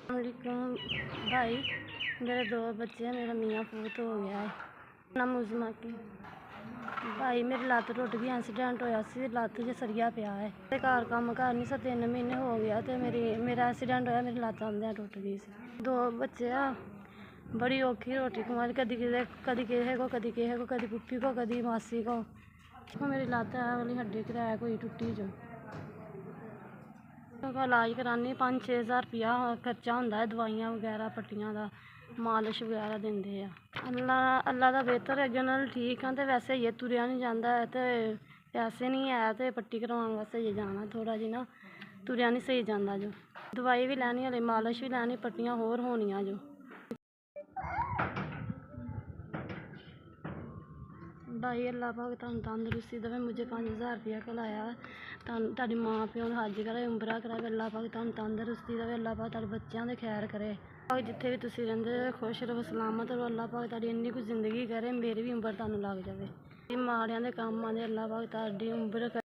वालेकुम भाई। मेरे 2 बच्चे हैं, मेरा मियाँ फौत हो गया है। ना मुजमा की भाई मेरी लत्त टुट गई, एक्सीडेंट होया सी, लत्त 'ਚ सरिया पिया है ते घर काम कर नहीं सा, 3 महीने हो गया ते मेरा एक्सीडेंट होया, मेरी लत्त आंदियां टुट गई सी। 2 बच्चे आ, बड़ी औखी रोटी कमाई, कदी किसे को, कदी पुप्पी को, कदी मासी को। मेरी लत्त है वाली हड्डी क्रैक हुई टुट्टी जो इलाज करानी 5-6 हज़ार रुपया खर्चा होंदा है, दवाइयां वगैरह पट्टियां दा, मालिश वगैरह दिंदे आ। अल्लाह दा बेहतर है, अगे नाल ठीक हाँ, ते वैसे ही तुरिया नहीं जाता है, ते पैसे नहीं है ते पट्टी करवाने वास्ते ये जाना थोड़ा जी ना, तुरिया नहीं सही जाता जो। दवाई भी लैनी, हले मालिश भी लैनी, पट्टियां होर होनियां जो। भाई अल्लाह पाक तुहानू तंदरुस्ती देवे, मुझे 5,000 रुपया घलाया, तुहाडे माँ प्यो ने हज करे, उमरा करावे, अल्लाह पाक तुहानू तंदरुस्ती देवे, अल्लाह पाक तुहाडे बच्चों दे खैर करे। जिथे भी तुसीं रहिंदे खुश रहो, सलामत रहो, अल्लाह पाक तुहाडी इन्नी कुछ जिंदगी करे, मेरी भी उम्र तुहानू लग जावे। माड़ियां दे कम्म आंदे, अल्लाह पाक तुहाडी उम्र